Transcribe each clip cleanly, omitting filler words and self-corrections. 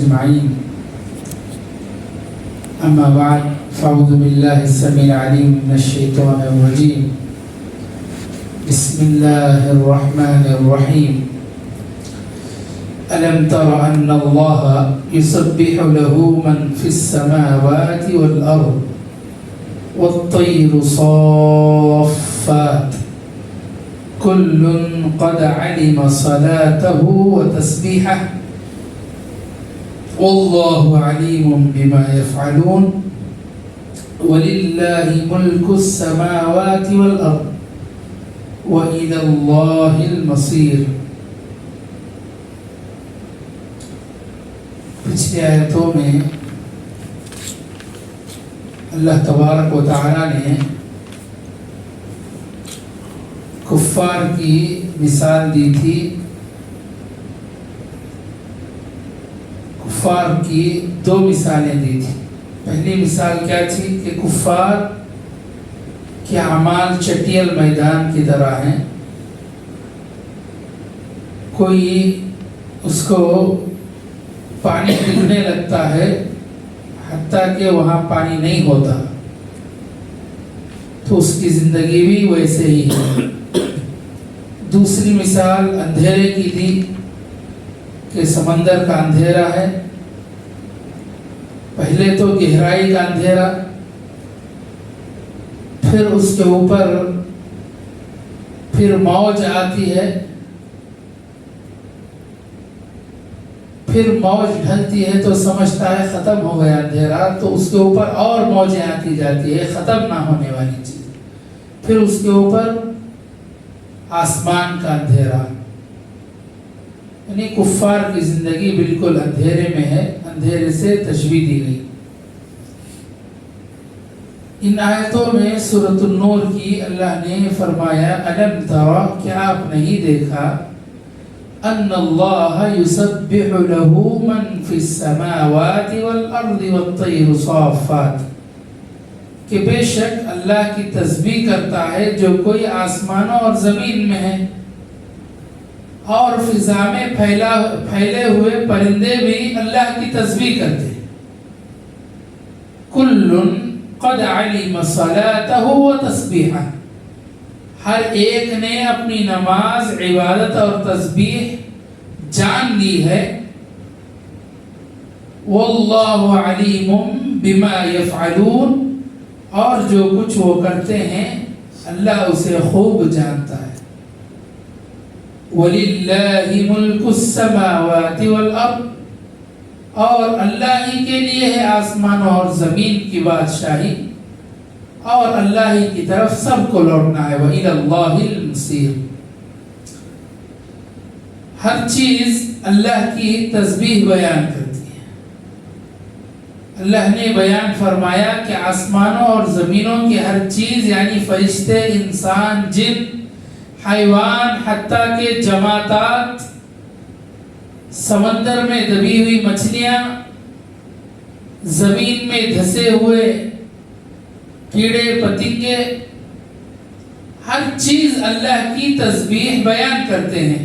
أجمعين. أما بعد فأعوذ بالله السميع العليم من الشيطان الرجيم. بسم الله الرحمن الرحيم. ألم تر أن الله يسبح له من في السماوات والأرض والطير صافات كل قد علم صلاته وتسبيحه والله عليم بما يفعلون ولله ملك السماوات والأرض وإلى الله المصير. پچھلی آیتوں میں اللہ تبارک و تعالی نے کفار کی مثال دی تھی. کفار کی دو مثالیں دی تھی. پہلی مثال کیا تھی کہ کفار کے اعمال چٹیل میدان کی طرح ہیں. کوئی اس کو پانی دکھنے لگتا ہے حتیٰ کہ وہاں پانی نہیں ہوتا تو اس کی زندگی بھی ویسے ہی ہے. دوسری مثال اندھیرے کی دی کہ سمندر کا اندھیرا ہے. پہلے تو گہرائی کا اندھیرا، پھر اس کے اوپر پھر موج آتی ہے، پھر موج ڈھلتی ہے تو سمجھتا ہے ختم ہو گیا اندھیرا، تو اس کے اوپر اور موجیں آتی جاتی ہے، ختم نہ ہونے والی چیز. پھر اس کے اوپر آسمان کا اندھیرا. یعنی کفار کی زندگی بالکل اندھیرے میں ہے. اندھیرے سے تشبیہ دی گئی. ان آیتوں میں سورۃ النور کی اللہ نے فرمایا الم ترى، کیا آپ نہیں دیکھا، ان اللہ یسبح له من فی السماوات والارض والطیر صافات، کہ بے شک اللہ کی تسبیح کرتا ہے جو کوئی آسمانوں اور زمین میں ہے، اور فضا میں پھیلے ہوئے پرندے بھی اللہ کی تسبیح کرتے ہیں. کل قد علم صلاته وتسبیحه، ہر ایک نے اپنی نماز، عبادت اور تسبیح جان لی ہے. واللہ علیم بما یفعلون، اور جو کچھ وہ کرتے ہیں اللہ اسے خوب جانتا ہے. وَلِلَّهِ مُلْكُ السَّمَاوَاتِ وَالْأَرْضِ، اور اللہ ہی کے لیے ہے آسمانوں اور زمین کی بادشاہی، اور اللہ ہی کی طرف سب کو لوٹنا ہے. وَإِلَى اللَّهِ الْمَصِيرُ. ہر چیز اللہ کی تسبیح بیان کرتی ہے. اللہ نے بیان فرمایا کہ آسمانوں اور زمینوں کی ہر چیز، یعنی فرشتے، انسان، جن، حیوان، حتیٰ کہ جمادات، سمندر میں دبی ہوئی مچھلیاں، زمین میں دھسے ہوئے کیڑے پتنگے، ہر چیز اللہ کی تسبیح بیان کرتے ہیں.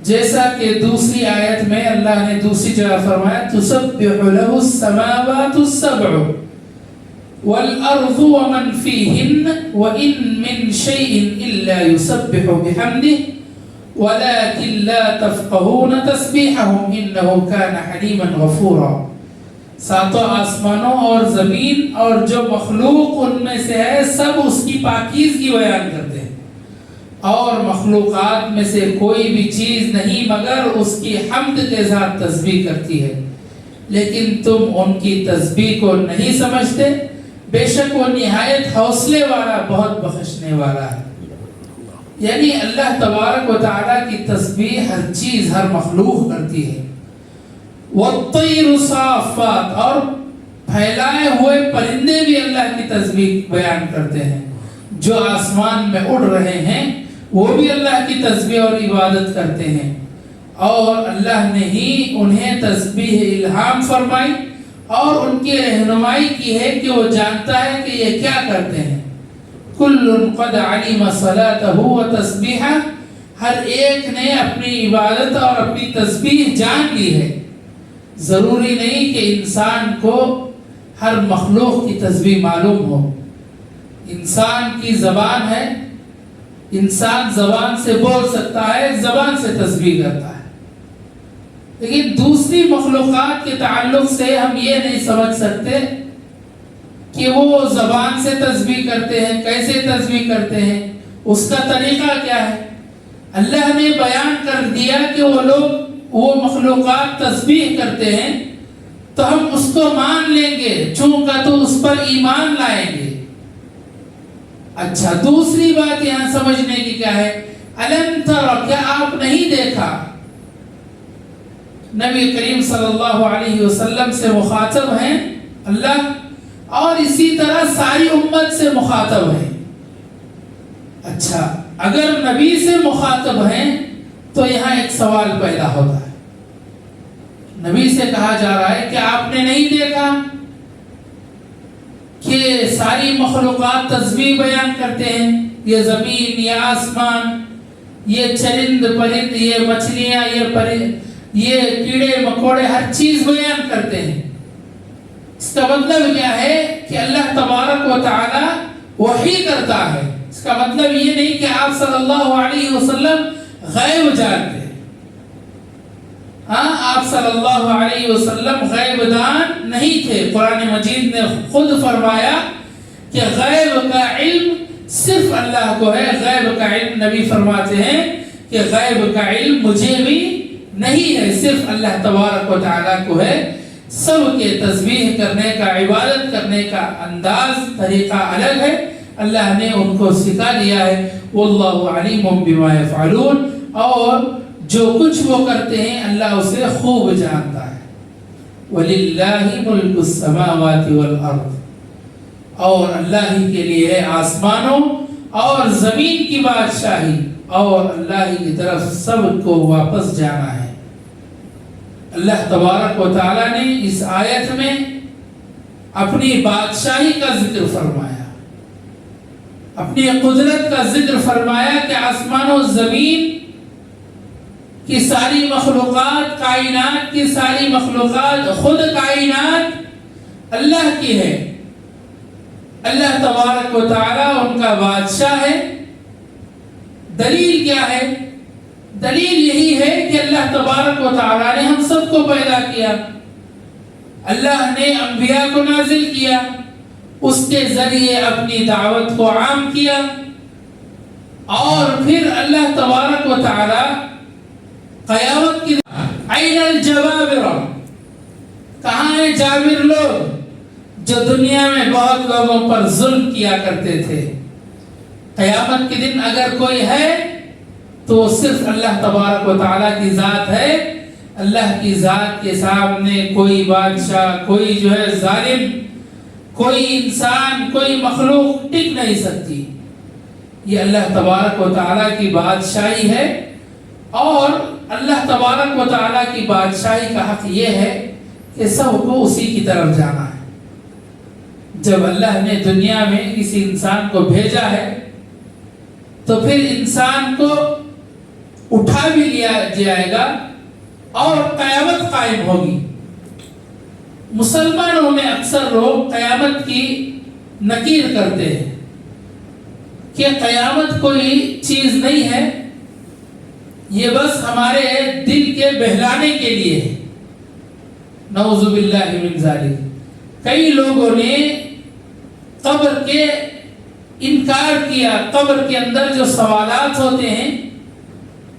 جیسا کہ دوسری آیت میں اللہ نے دوسری جگہ فرمایا تسبح له السماوات السبع والارض ومن فيهن وان من شيء الا يسبح بحمده ولكن لا تفقهون تسبيحهم انه كان حليما غفورا. ساتوں آسمانوں اور زمین اور جو مخلوق ان میں سے ہے سب اس کی پاکیزگی بیان کرتے ہیں، اور مخلوقات میں سے کوئی بھی چیز نہیں مگر اس کی حمد کے ساتھ تسبیح کرتی ہے، لیکن تم ان کی تسبیح کو نہیں سمجھتے. بے شک وہ نہایت حوصلے والا، بہت بخشنے والا ہے. یعنی اللہ تبارک و تعالیٰ کی تسبیح ہر چیز، ہر مخلوق کرتی ہے. والطیر صافات، اور پھیلائے ہوئے پرندے بھی اللہ کی تسبیح بیان کرتے ہیں. جو آسمان میں اڑ رہے ہیں وہ بھی اللہ کی تسبیح اور عبادت کرتے ہیں، اور اللہ نے ہی انہیں تسبیح الہام فرمائی اور ان کی رہنمائی کی ہے کہ وہ جانتا ہے کہ یہ کیا کرتے ہیں. کل قد علم صلاته وتسبیحه، ہر ایک نے اپنی عبادت اور اپنی تسبیح جان لی ہے. ضروری نہیں کہ انسان کو ہر مخلوق کی تسبیح معلوم ہو. انسان کی زبان ہے، انسان زبان سے بول سکتا ہے، زبان سے تسبیح کرتا ہے، لیکن دوسری مخلوقات کے تعلق سے ہم یہ نہیں سمجھ سکتے کہ وہ زبان سے تسبیح کرتے ہیں، کیسے تسبیح کرتے ہیں، اس کا طریقہ کیا ہے. اللہ نے بیان کر دیا کہ وہ مخلوقات تسبیح کرتے ہیں تو ہم اس کو مان لیں گے، چونکہ تو اس پر ایمان لائیں گے. اچھا، دوسری بات یہاں سمجھنے کی کیا ہے؟ الم تر، کیا آپ نہیں دیکھا؟ نبی کریم صلی اللہ علیہ وسلم سے مخاطب ہیں اللہ، اور اسی طرح ساری امت سے مخاطب ہیں. اچھا، اگر نبی سے مخاطب ہیں تو یہاں ایک سوال پیدا ہوتا ہے. نبی سے کہا جا رہا ہے کہ آپ نے نہیں دیکھا کہ ساری مخلوقات تسبیح بیان کرتے ہیں، یہ زمین، یہ آسمان، یہ چرند پرند، یہ مچھلیاں، یہ کیڑے مکوڑے، ہر چیز بیان کرتے ہیں. اس کا مطلب کیا ہے کہ اللہ تبارک و تعالی وحی کرتا ہے. اس کا مطلب یہ نہیں کہ آپ صلی اللہ علیہ وسلم غیب جانتے ہیں. ہاں، آپ صلی اللہ علیہ وسلم غیب دان نہیں تھے. قرآن مجید نے خود فرمایا کہ غیب کا علم صرف اللہ کو ہے. غیب کا علم، نبی فرماتے ہیں کہ غیب کا علم مجھے بھی نہیں ہے، صرف اللہ تبارک و تعالیٰ کو ہے. سب کے تسبیح کرنے کا، عبادت کرنے کا انداز، طریقہ الگ ہے. اللہ نے ان کو سکھا دیا ہے. واللہ علیم بما یفعلون، اور جو کچھ وہ کرتے ہیں اللہ اسے خوب جانتا ہے. وَلِلَّهِ مُلْكُ السَّمَاوَاتِ وَالْأَرْضِ، اور اللہ ہی کے لیے ہے آسمانوں اور زمین کی بادشاہی، اور اللہ ہی کی طرف سب کو واپس جانا ہے. اللہ تبارک و تعالیٰ نے اس آیت میں اپنی بادشاہی کا ذکر فرمایا، اپنی قدرت کا ذکر فرمایا کہ آسمان و زمین کی ساری مخلوقات، کائنات کی ساری مخلوقات، خود کائنات اللہ کی ہے. اللہ تبارک و تعالیٰ ان کا بادشاہ ہے. دلیل کیا ہے؟ دلیل یہی ہے کہ اللہ تبارک و تعالیٰ نے ہم سب کو پیدا کیا. اللہ نے انبیاء کو نازل کیا، اس کے ذریعے اپنی دعوت کو عام کیا، اور پھر اللہ تبارک و تعالیٰ قیامت کی عین الجبابرہ، کہاں ہیں جابر لوگ جو دنیا میں بہت لوگوں پر ظلم کیا کرتے تھے؟ قیامت کے دن اگر کوئی ہے تو صرف اللہ تبارک و تعالیٰ کی ذات ہے. اللہ کی ذات کے سامنے کوئی بادشاہ، کوئی جو ہے ظالم، کوئی انسان، کوئی مخلوق ٹک نہیں سکتی. یہ اللہ تبارک و تعالیٰ کی بادشاہی ہے، اور اللہ تبارک و تعالیٰ کی بادشاہی کا حق یہ ہے کہ سب کو اسی کی طرف جانا ہے. جب اللہ نے دنیا میں کسی انسان کو بھیجا ہے تو پھر انسان کو اٹھا بھی لیا جائے گا اور قیامت قائم ہوگی. مسلمانوں میں اکثر لوگ قیامت کی نکیر کرتے ہیں کہ قیامت کوئی چیز نہیں ہے، یہ بس ہمارے دل کے بہلانے کے لیے ہے. نعوذ باللہ من ذالک. کئی لوگوں نے قبر کے انکار کیا. قبر کے اندر جو سوالات ہوتے ہیں،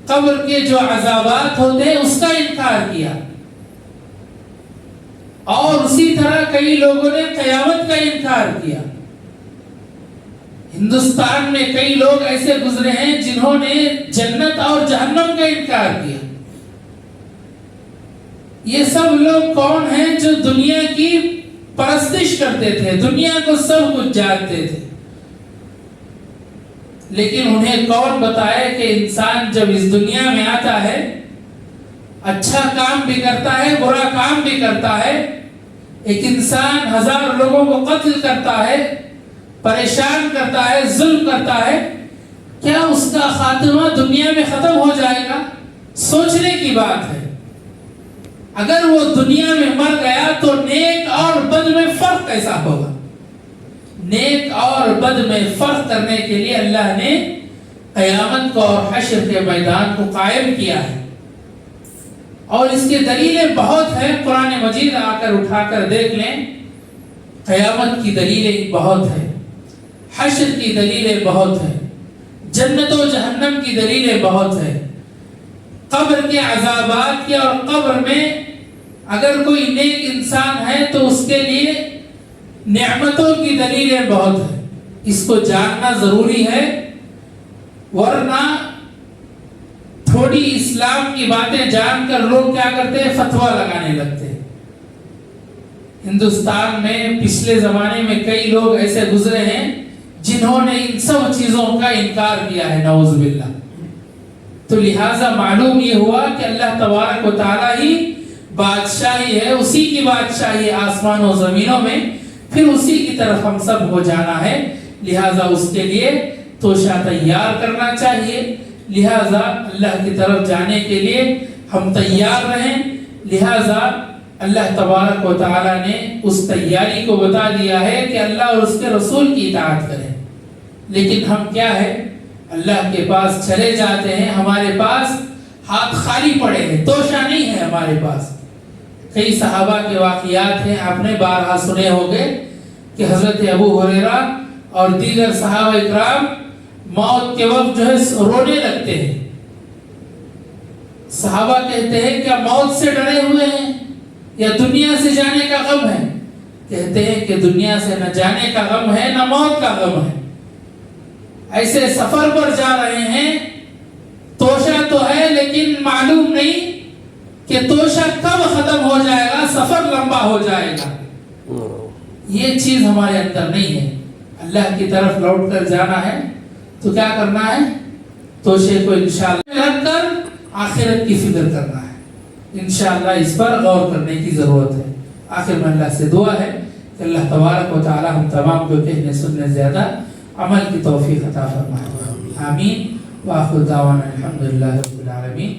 قبر کے جو عذابات ہوتے ہیں، اس کا انکار کیا. اور اسی طرح کئی لوگوں نے قیامت کا انکار کیا. ہندوستان میں کئی لوگ ایسے گزرے ہیں جنہوں نے جنت اور جہنم کا انکار کیا. یہ سب لوگ کون ہیں؟ جو دنیا کی پرستش کرتے تھے، دنیا کو سب کچھ جانتے تھے، لیکن انہیں کون بتائے کہ انسان جب اس دنیا میں آتا ہے اچھا کام بھی کرتا ہے، برا کام بھی کرتا ہے. ایک انسان 1000 لوگوں کو قتل کرتا ہے، پریشان کرتا ہے، ظلم کرتا ہے، کیا اس کا خاتمہ دنیا میں ختم ہو جائے گا؟ سوچنے کی بات ہے. اگر وہ دنیا میں مر گیا تو نیک اور بد میں فرق کیسا ہوگا؟ نیک اور بد میں فرق کرنے کے لیے اللہ نے قیامت کو اور حشر کے میدان کو قائم کیا ہے، اور اس کی دلیلیں بہت ہیں۔ قرآن مجید آ کر اٹھا کر دیکھ لیں، قیامت کی دلیلیں بہت ہیں، حشر کی دلیلیں بہت ہیں، جنت و جہنم کی دلیلیں بہت ہیں، قبر کے عذابات کی، اور قبر میں اگر کوئی نیک انسان ہے تو اس کے لیے نعمتوں کی دلیلیں بہت ہیں۔ اس کو جاننا ضروری ہے، ورنہ تھوڑی اسلام کی باتیں جان کر لوگ کیا کرتے ہیں؟ فتویٰ لگانے لگتے ہیں۔ ہندوستان میں پچھلے زمانے میں کئی لوگ ایسے گزرے ہیں جنہوں نے ان سب چیزوں کا انکار کیا ہے، نعوذ باللہ۔ تو لہٰذا معلوم یہ ہوا کہ اللہ تبارک و تعالیٰ ہی بادشاہی ہے، اسی کی بادشاہی ہے آسمان و زمینوں میں، پھر اسی کی طرف ہم سب کو جانا ہے، لہٰذا اس کے لیے توشہ تیار کرنا چاہیے۔ لہٰذا اللہ کی طرف جانے کے لیے ہم تیار رہیں۔ لہٰذا اللہ تبارک و تعالیٰ نے اس تیاری کو بتا دیا ہے کہ اللہ اور اس کے رسول کی اطاعت کریں، لیکن ہم کیا ہے؟ اللہ کے پاس چلے جاتے ہیں، ہمارے پاس ہاتھ خالی پڑے ہیں، توشہ نہیں ہے ہمارے پاس۔ کئی صحابہ کے واقعات ہیں، آپ نے بارہا سنے ہوگے کہ حضرت ابو ہریرہ اور دیگر صحابہ اکرام موت کے وقت جو ہے رونے لگتے ہیں۔ صحابہ کہتے ہیں کیا موت سے ڈرے ہوئے ہیں یا دنیا سے جانے کا غم ہے؟ کہتے ہیں کہ دنیا سے نہ جانے کا غم ہے نہ موت کا غم ہے، ایسے سفر پر جا رہے ہیں، توشہ تو ہے لیکن معلوم نہیں کہ توشہ کب ختم ہو جائے گا، سفر لمبا ہو جائے گا۔ یہ چیز ہمارے اندر نہیں ہے۔ اللہ کی طرف لوٹ کر جانا ہے تو کیا کرنا ہے؟ توشے کو انشاءاللہ رکھ کر آخرت کی فکر کرنا ہے۔ انشاءاللہ اس پر غور کرنے کی ضرورت ہے۔ آخر میں اللہ سے دعا ہے کہ اللہ تبارک و تعالی ہم تمام کو کہنے سننے زیادہ عمل کی توفیق عطا فرمائے۔ آمین۔ وآخر دعوانا الحمدللہ رب العالمین۔